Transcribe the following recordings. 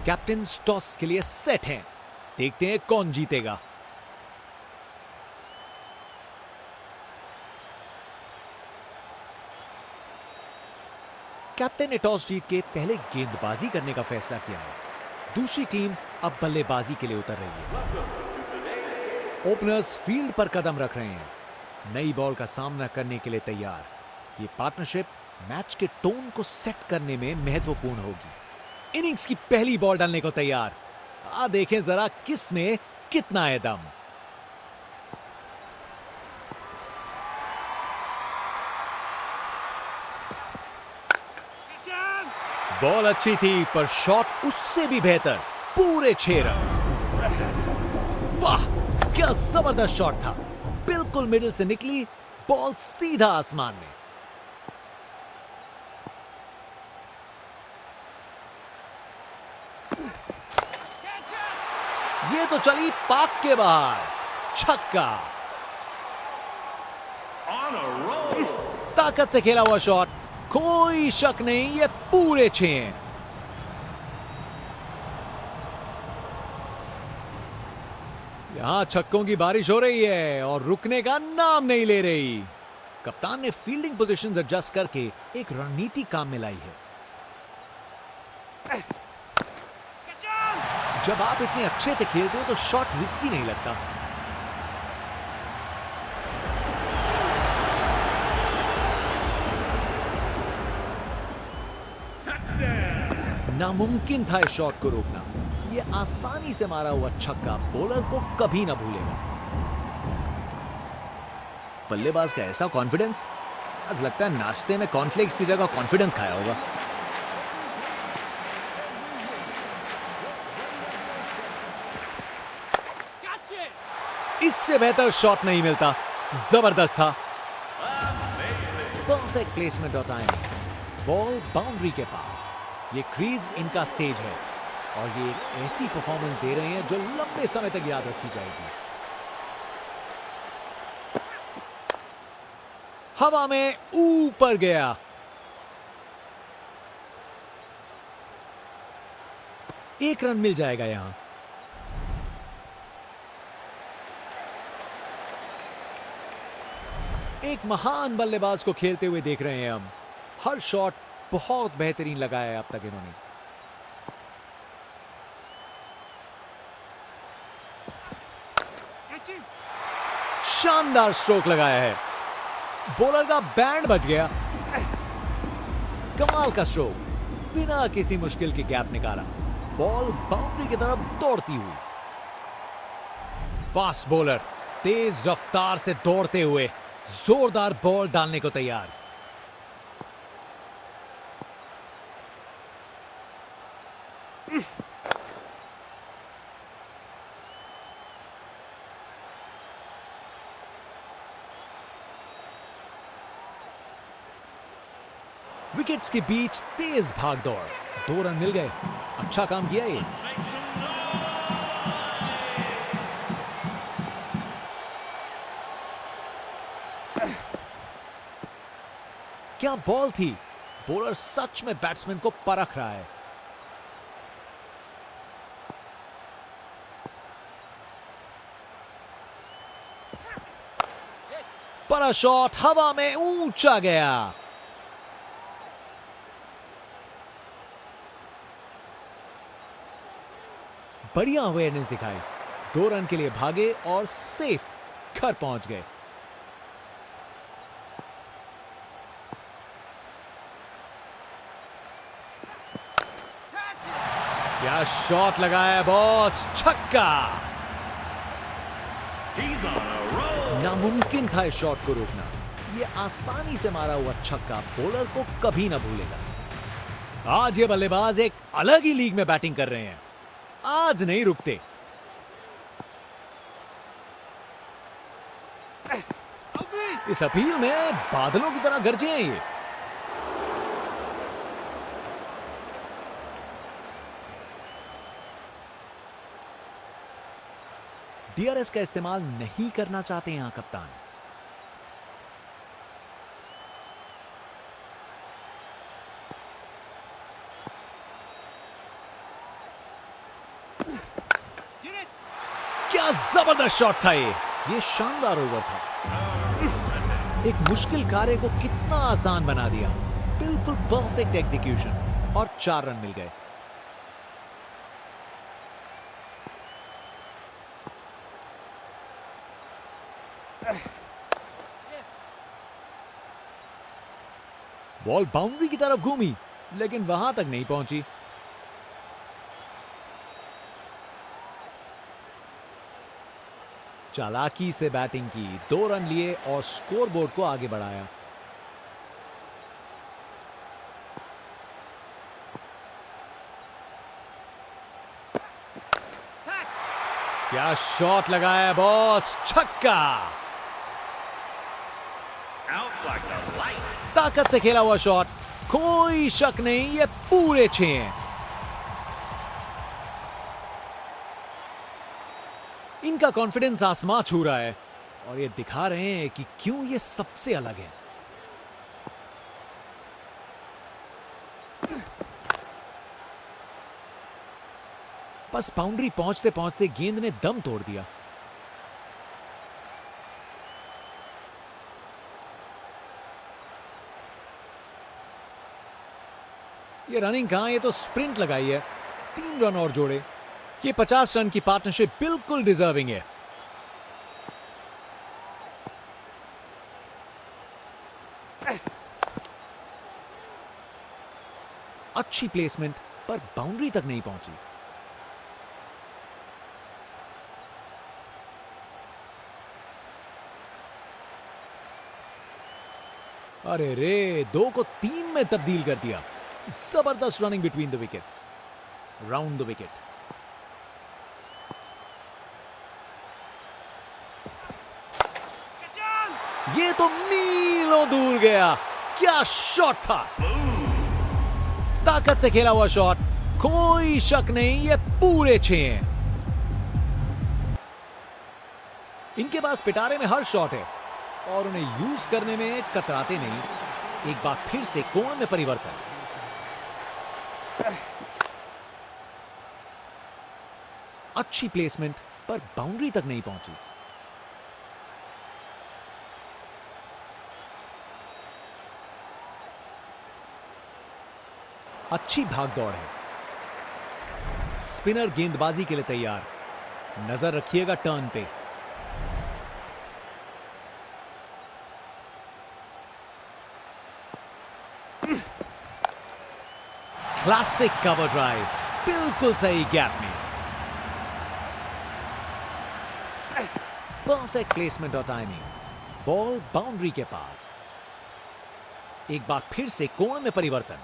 Captain toss के लिए set हैं। देखते हैं कौन जीतेगा। कैप्टन ने टॉस जीत के पहले गेंदबाजी करने का फैसला किया है। दूसरी टीम अब बल्लेबाजी के लिए उतर रही है। ओपनर्स फील्ड पर कदम रख रहे हैं, नई बॉल का सामना करने के लिए तैयार। ये पार्टनरशिप मैच के टोन को सेट करने में महत्वपूर्ण होगी। इनिंग्स की पहली बॉल डालने को तैयार। देखें जरा किस में कितना है दम। बॉल अच्छी थी पर शॉट उससे भी बेहतर। पूरे 6 रन। वाह, क्या जबरदस्त शॉट था। बिल्कुल मिडिल से निकली बॉल, सीधा आसमान में। ये तो चली पाक के बाहर। छक्का। ताकत से खेला हुआ शॉट, कोई शक नहीं, ये पूरे 6 हैं। यहां छक्कों की बारिश हो रही है और रुकने का नाम नहीं ले रही। कप्तान ने फील्डिंग पोजीशंस एडजस्ट करके एक रणनीति काम में लाई है। जब आप इतने अच्छे से खेलते हो तो शॉट रिस्की नहीं लगता। नामुमकिन था इस शॉट को रोकना। यह आसानी से मारा हुआ छक्का बॉलर को कभी ना भूलेगा। बल्लेबाज का ऐसा कॉन्फिडेंस, आज लगता है नाश्ते में कॉर्नफ्लेक्स की जगह कॉन्फिडेंस खाया होगा। इससे बेहतर शॉट नहीं मिलता। जबरदस्त था। परफेक्ट प्लेसमेंट और टाइमिंग। बॉल बाउंड्री के पार। ये क्रीज इनका स्टेज है और ये एक ऐसी परफॉर्मेंस दे रहे हैं जो लंबे समय तक याद रखी जाएगी। हवा में ऊपर गया। एक रन मिल जाएगा यहां। एक महान बल्लेबाज को खेलते हुए देख रहे हैं हम। हर शॉट बहुत बेहतरीन लगाया है अब तक इन्होंने। शानदार स्ट्रोक लगाया है। बॉलर का बैंड बच गया। कमाल का स्ट्रोक, बिना किसी मुश्किल के गैप निकाला। बॉल बाउंड्री की तरफ दौड़ती हुई। फास्ट बॉलर तेज रफ्तार से दौड़ते हुए जोरदार बॉल डालने को तैयार। विकेट्स के बीच तेज भाग दौड़। 2 रन मिल गए। अच्छा काम किया ये। क्या बॉल थी। बॉलर सच में बैट्समैन को परख रहा है। बड़ा शॉट हवा में ऊंचा गया। बढ़िया अवेयरनेस दिखाई। 2 रन के लिए भागे और सेफ घर पहुंच गए। क्या शॉट लगाया बॉस, छक्का। नामुमकिन था इस शॉट को रोकना। यह आसानी से मारा हुआ छक्का बॉलर को कभी ना भूलेगा। आज ये बल्लेबाज एक अलग ही लीग में बैटिंग कर रहे हैं। आज नहीं रुकते। इस अपील में बादलों की तरह गरजे हैं ये। डीआरएस का इस्तेमाल नहीं करना चाहते यहां कप्तान। क्या जबरदस्त शॉट था ये शानदार ओवर था। एक मुश्किल कार्य को कितना आसान बना दिया। बिल्कुल परफेक्ट एग्जीक्यूशन और 4 रन मिल गए। बॉल बाउंड्री की तरफ घूमी लेकिन वहां तक नहीं पहुंची। चालाकी से बैटिंग की, 2 रन लिए और स्कोरबोर्ड को आगे बढ़ाया। क्या शॉट लगाया बॉस, छक्का। ताकत से खेला हुआ शॉट, कोई शक नहीं ये पूरे 6 हैं। इनका कॉन्फिडेंस आसमां छू रहा है और ये दिखा रहे हैं कि क्यों ये सबसे अलग है। बस बाउंड्री पहुंचते पहुंचते गेंद ने दम तोड़ दिया। ये रनिंग कहां, ये तो स्प्रिंट लगाई है। 3 रन और जोड़े। ये 50 रन की पार्टनरशिप बिल्कुल डिजर्विंग है। अच्छी प्लेसमेंट पर बाउंड्री तक नहीं पहुंची। अरे रे, 2 को 3 में तब्दील कर दिया। जबरदस्त running between the wickets, round the wicket. ये तो मीलों दूर गया। क्या शॉट था, ताकत से खेला हुआ शॉट, कोई शक नहीं ये पूरे 6 हैं। इनके पास पिटारे में हर शॉट है और उन्हें यूज करने में कतराते नहीं। एक बार फिर से कोण में परिवर्तन। अच्छी प्लेसमेंट पर बाउंड्री तक नहीं पहुंची। अच्छी भागदौड़ है। स्पिनर गेंदबाजी के लिए तैयार। नजर रखिएगा टर्न पे। क्लासिक कवर ड्राइव, बिल्कुल सही गैप में। परफेक्ट प्लेसमेंट और टाइमिंग। बॉल बाउंड्री के पार। एक बार फिर से कोण में परिवर्तन।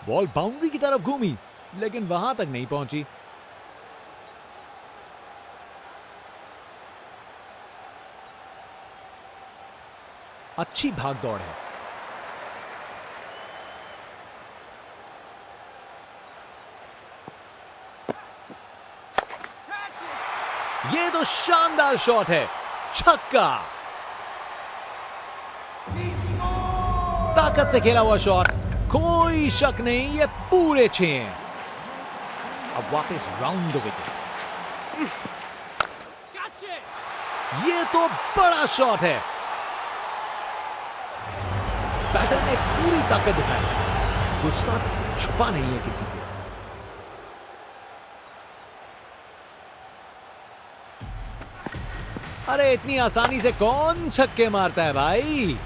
बॉल बाउंड्री की तरफ घूमी लेकिन वहां तक नहीं पहुंची। अच्छी भागदौड़ है। ये तो शानदार शॉट है, छक्का। ताकत से खेला हुआ शॉट, कोई शक नहीं ये पूरे 6 हैं। अब वापस राउंड द विकेट। ये तो बड़ा शॉट है। बैटर ने पूरी ताकत दिखाई। गुस्सा छुपा नहीं है किसी से। अरे इतनी आसानी से कौन छक्के मारता है भाई।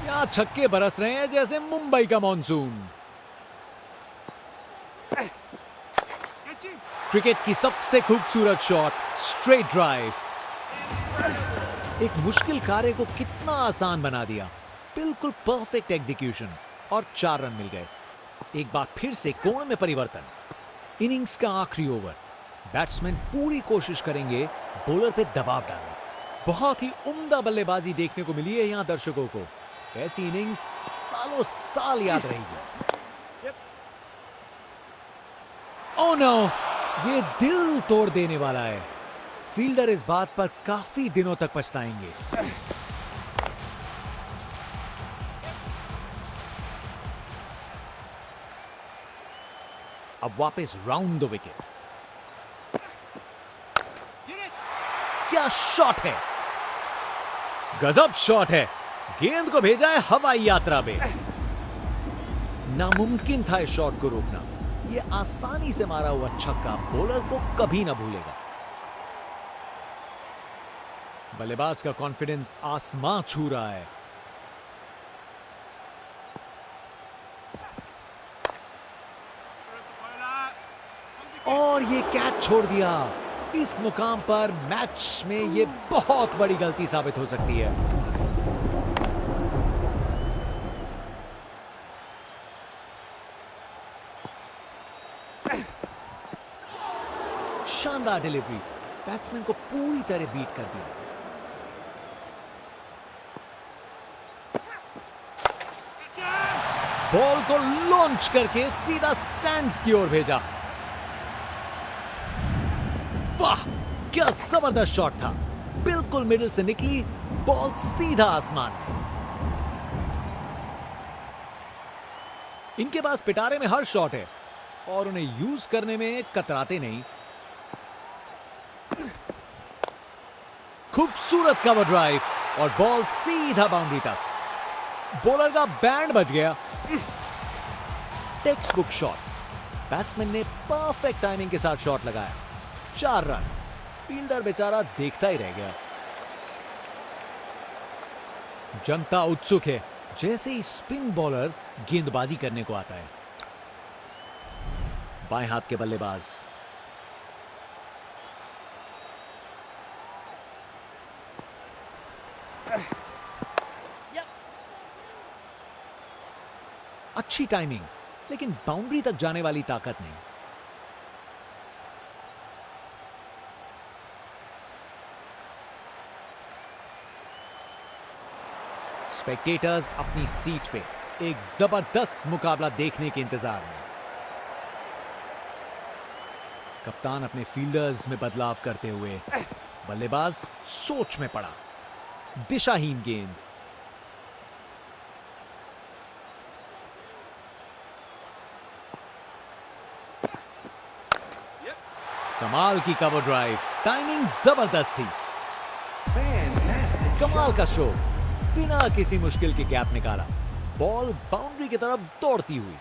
यहां छक्के बरस रहे हैं जैसे मुंबई का मॉनसून। क्रिकेट की सबसे खूबसूरत शॉट, स्ट्रेट ड्राइव। एक मुश्किल कार्य को कितना आसान बना दिया। बिल्कुल परफेक्ट एग्जीक्यूशन और 4 रन मिल गए। एक बार फिर से कोण में परिवर्तन। इनिंग्स का आखिरी ओवर। बैट्समैन पूरी कोशिश करेंगे बॉलर पे दबाव डालने। बहुत ही उम्दा बल्लेबाजी देखने को मिली है यहां दर्शकों को। ऐसी इनिंग्स सालों साल याद रहेगी। ओह नो, ये दिल तोड़ देने वाला है। फील्डर इस बात पर काफी दिनों तक पछताएंगे। अब वापस राउंड द विकेट। क्या शॉट है, गजब शॉट है। गेंद को भेजा है हवाई यात्रा पे। नामुमकिन था इस शॉट को रोकना। यह आसानी से मारा हुआ छक्का बॉलर को कभी ना भूलेगा। बल्लेबाज का कॉन्फिडेंस आसमां छू रहा है। और ये कैच छोड़ दिया। इस मुकाम पर मैच में ये बहुत बड़ी गलती साबित हो सकती है। शानदार डिलीवरी, बैट्समैन को पूरी तरह बीट कर दिया। बॉल को लॉन्च करके सीधा स्टैंड्स की ओर भेजा। वाह, क्या जबरदस्त शॉट था। बिल्कुल मिडिल से निकली बॉल सीधा आसमान में। इनके पास पिटारे में हर शॉट है और उन्हें यूज करने में कतराते नहीं। खूबसूरत कवर ड्राइव और बॉल सीधा बाउंड्री तक। बॉलर का बैंड बज गया। Text book shot. बैट्समैन ने परफेक्ट टाइमिंग के साथ शॉट लगाया। 4 रन। फील्डर बेचारा देखता ही रह गया। जनता उत्सुक है। जैसे ही स्पिन बॉलर गेंदबाजी करने को आता है। बाएं हाथ के बल्लेबाज अच्छी टाइमिंग, लेकिन बाउंड्री तक जाने वाली ताकत नहीं। स्पेक्टेटर्स अपनी सीट पे एक जबरदस्त मुकाबला देखने के इंतजार में। कप्तान अपने फील्डर्स में बदलाव करते हुए, बल्लेबाज सोच में पड़ा। दिशाहीन गेंद। कमाल की कवर ड्राइव। टाइमिंग जबरदस्त थी। कमाल का शो। बिना किसी मुश्किल के गैप निकाला। बॉल बाउंड्री की तरफ दौड़ती हुई।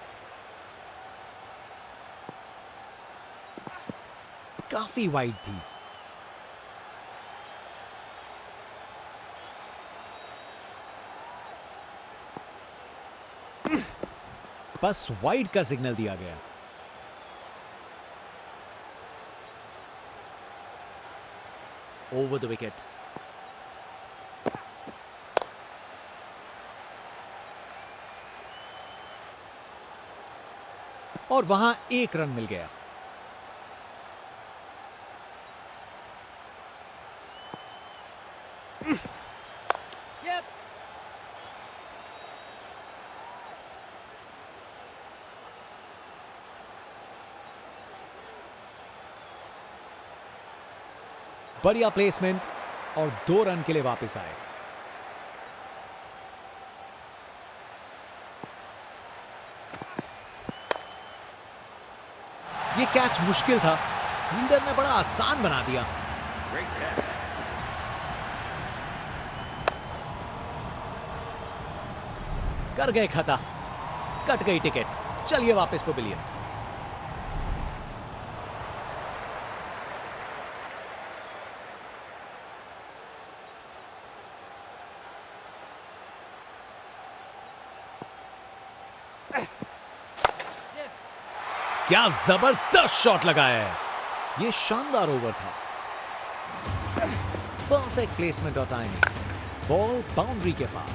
काफी वाइड थी। बस वाइड का सिग्नल दिया गया। Over the wicket. और वहां 1 रन मिल गया। बढ़िया प्लेसमेंट और 2 रन के लिए वापस आए। ये कैच मुश्किल था। फील्डर ने बड़ा आसान बना दिया। कर गए खता। कट गई टिकट। चलिए वापस पवेलियन। क्या जबरदस्त शॉट लगाया है। यह शानदार ओवर था। परफेक्ट प्लेसमेंट और टाइमिंग। बॉल बाउंड्री के पार।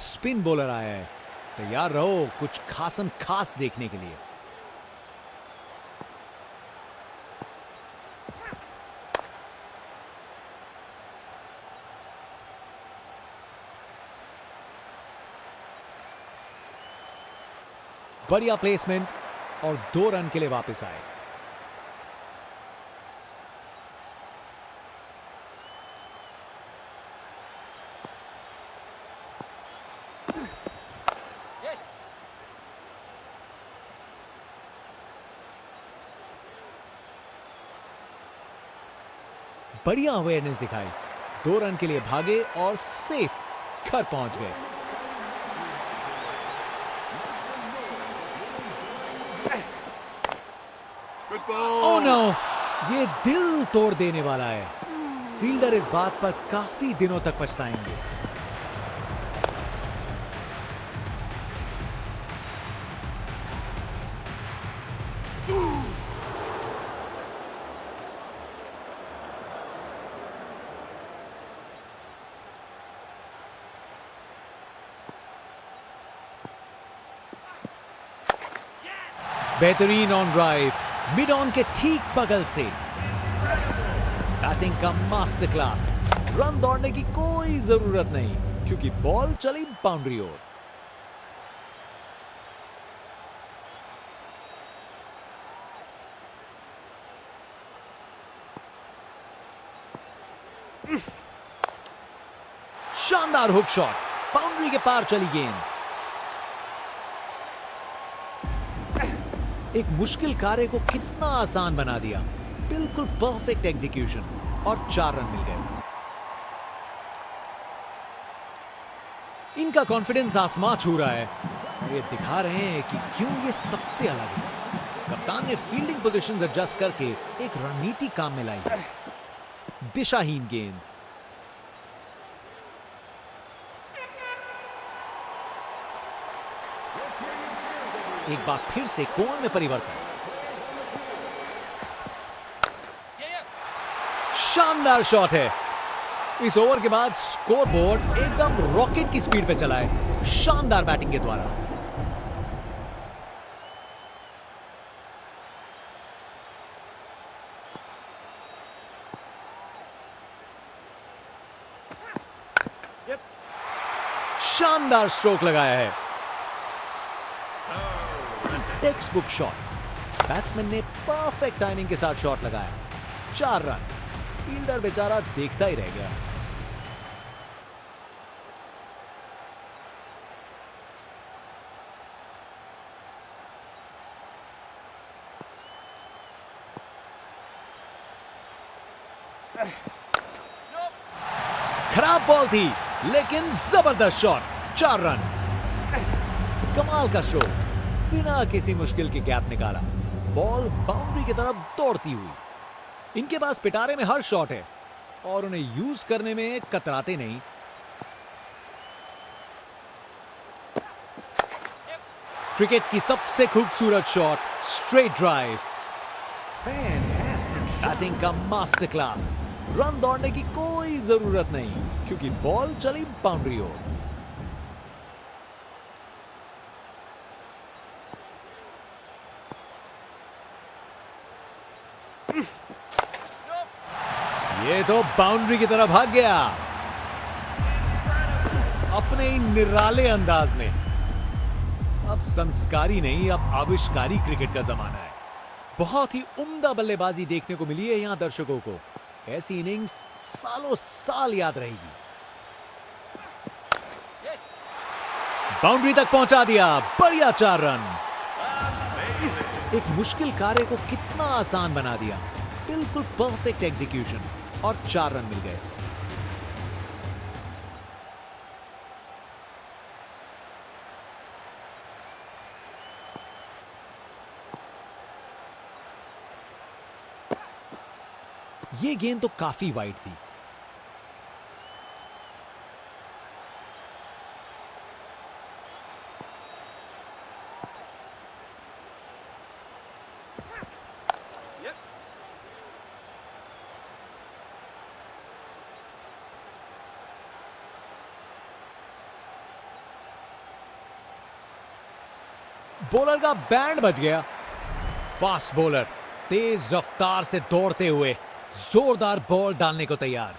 स्पिन बॉलर आया है। तैयार रहो कुछ खासम खास देखने के लिए। बढ़िया प्लेसमेंट और 2 रन के लिए वापस आए। बढ़िया अवेयरनेस दिखाई, 2 रन के लिए भागे और सेफ घर पहुंच गए। ओह नो, ये दिल तोड़ देने वाला है। फील्डर इस बात पर काफी दिनों तक पछताएंगे। बेहतरीन ऑन ड्राइव, मिड ऑन के ठीक बगल से। बैटिंग का मास्टर क्लास। रन दौड़ने की कोई जरूरत नहीं क्योंकि बॉल चली बाउंड्री ओर। शानदार हुक शॉट, बाउंड्री के पार चली गेंद। एक मुश्किल कार्य को कितना आसान बना दिया। बिल्कुल परफेक्ट एग्जीक्यूशन और 4 रन मिल गए। इनका कॉन्फिडेंस आसमां छू रहा है। ये दिखा रहे हैं कि क्यों ये सबसे अलग है। कप्तान ने फील्डिंग पोजीशंस एडजस्ट करके एक रणनीति काम में लाई है। दिशाहीन गेंद। एक बार फिर से कोण में परिवर्तन। शानदार शॉट है। इस ओवर के बाद स्कोरबोर्ड एकदम रॉकेट की स्पीड पे चला है, शानदार बैटिंग के द्वारा। शानदार स्ट्रोक लगाया है। Text book shot. बैट्समैन ने परफेक्ट टाइमिंग के साथ शॉट लगाया। 4 रन। फील्डर बेचारा देखता ही रह गया। खराब बॉल थी लेकिन जबरदस्त शॉट। 4 रन। कमाल का स्ट्रोक, बिना किसी मुश्किल के गैप निकाला। बॉल बाउंड्री की तरफ दौड़ती हुई। इनके पास पिटारे में हर शॉट है और उन्हें यूज करने में कतराते नहीं। क्रिकेट की सबसे खूबसूरत शॉट, स्ट्रेट ड्राइव। बैटिंग का मास्टर क्लास। रन दौड़ने की कोई जरूरत नहीं क्योंकि बॉल चली बाउंड्री ओर। ये तो बाउंड्री की तरफ भाग गया अपने ही निराले अंदाज में। अब संस्कारी नहीं, अब आविष्कारी क्रिकेट का जमाना है। बहुत ही उम्दा बल्लेबाजी देखने को मिली है यहां दर्शकों को। ऐसी इनिंग्स सालों साल याद रहेगी। बाउंड्री तक पहुंचा दिया, बढ़िया 4 रन। एक मुश्किल कार्य को कितना आसान बना दिया। बिल्कुल परफेक्ट एग्जीक्यूशन और 4 रन मिल गए। ये गेंद तो काफी वाइड थी। बॉलर का बैंड बज गया। फास्ट बॉलर तेज रफ्तार से दौड़ते हुए जोरदार बॉल डालने को तैयार।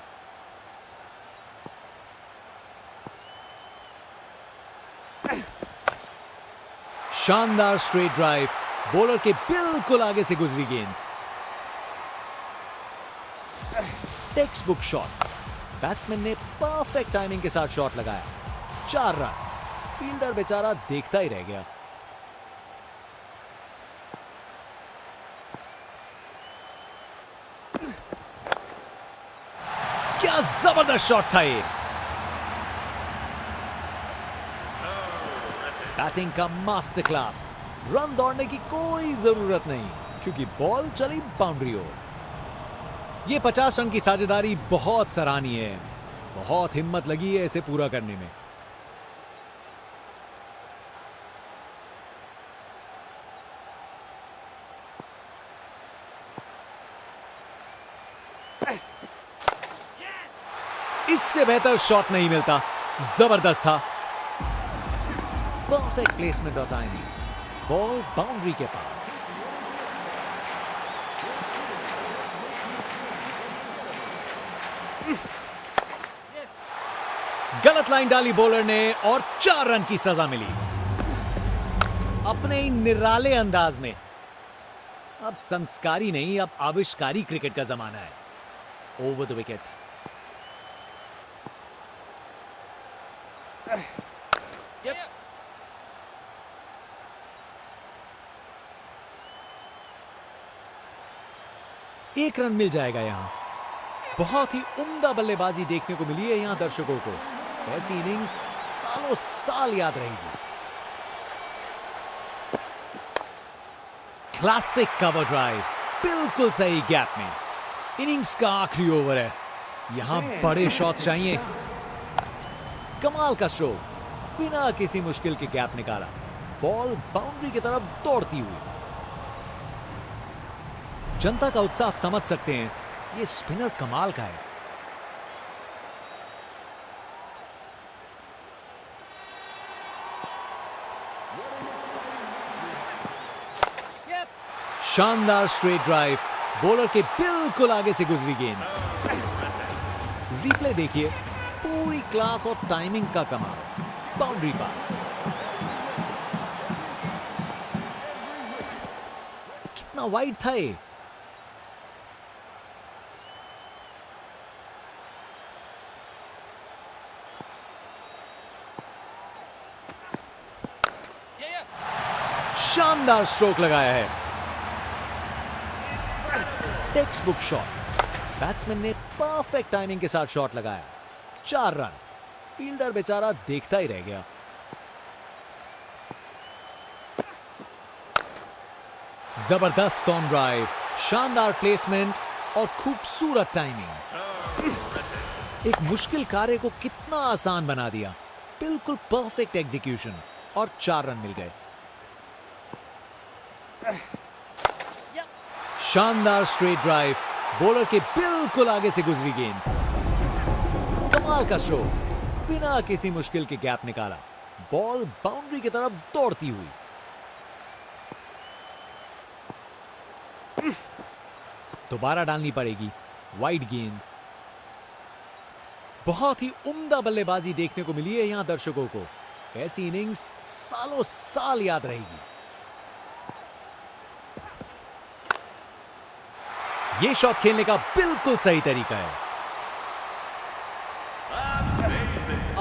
शानदार स्ट्रेट ड्राइव, बॉलर के बिल्कुल आगे से गुजरी गेंद। Text book shot. बैट्समैन ने परफेक्ट टाइमिंग के साथ शॉट लगाया। 4 रन। फील्डर बेचारा देखता ही रह गया। जबरदस्त शॉट था ये। बैटिंग का मास्टर क्लास। रन दौड़ने की कोई जरूरत नहीं क्योंकि बॉल चली बाउंड्री ओर। ये 50 रन की साझेदारी बहुत सराहनीय है। बहुत हिम्मत लगी है इसे पूरा करने में। इससे बेहतर शॉट नहीं मिलता। जबरदस्त था। परफेक्ट प्लेसमेंट और टाइमिंग। बॉल बाउंड्री के पास। गलत लाइन डाली बॉलर ने और 4 रन की सजा मिली। अपने ही निराले अंदाज में। अब संस्कारी नहीं, अब आविष्कारी क्रिकेट का जमाना है। Over the wicket. एक रन मिल जाएगा यहां। बहुत ही उम्दा बल्लेबाजी देखने को मिली है यहां दर्शकों को। ऐसी इनिंग्स सालों साल याद रहेगी। क्लासिक कवर ड्राइव, बिल्कुल सही गैप में। इनिंग्स का आखिरी ओवर है। यहां बड़े शॉट चाहिए। कमाल का स्ट्रोक, बिना किसी मुश्किल के गैप निकाला। बॉल बाउंड्री की तरफ दौड़ती हुई। जनता का उत्साह समझ सकते हैं। ये स्पिनर कमाल का है। शानदार स्ट्रेट ड्राइव। बॉलर के बिल्कुल आगे से गुजरी गेंद। रिप्ले देखिए। पूरी क्लास और टाइमिंग का कमाल। बाउंड्री पार। कितना वाइड था ये। शानदार स्ट्रोक लगाया है। Text book shot. बैट्समैन ने परफेक्ट टाइमिंग के साथ शॉट लगाया। 4 रन। फील्डर बेचारा देखता ही रह गया। जबरदस्त ऑन ड्राइव, शानदार प्लेसमेंट और खूबसूरत टाइमिंग। एक मुश्किल कार्य को कितना आसान बना दिया। बिल्कुल परफेक्ट एग्जीक्यूशन और 4 रन मिल गए। शानदार स्ट्रेट ड्राइव। बॉलर के बिल्कुल आगे से गुजरी गेंद। कमाल का स्ट्रोक, बिना किसी मुश्किल के गैप निकाला। बॉल बाउंड्री की तरफ दौड़ती हुई। दोबारा डालनी पड़ेगी। वाइड गेंद। बहुत ही उम्दा बल्लेबाजी देखने को मिली है यहां दर्शकों को। ऐसी इनिंग्स सालों साल याद रहेगी। ये शॉट खेलने का बिल्कुल सही तरीका है।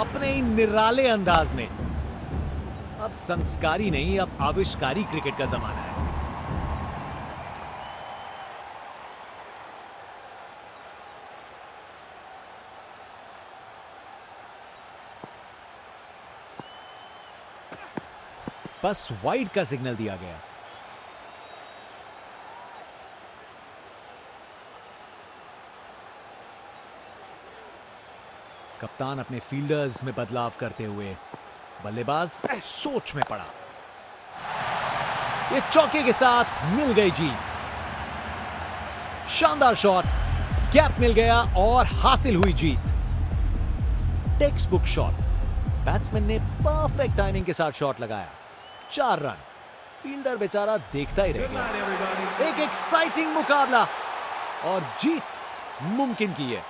अपने ही निराले अंदाज में। अब संस्कारी नहीं, अब आविष्कारी क्रिकेट का जमाना है। बस वाइड का सिग्नल दिया गया। कप्तान अपने फील्डर्स में बदलाव करते हुए। बल्लेबाज सोच में पड़ा। ये चौके के साथ मिल गई जीत। शानदार शॉट। गैप मिल गया और हासिल हुई जीत। Textbook shot. बैट्समैन ने परफेक्ट टाइमिंग के साथ शॉट लगाया। 4 रन। फील्डर बेचारा देखता ही रह गया। एक एक्साइटिंग मुकाबला और जीत मुमकिन की है।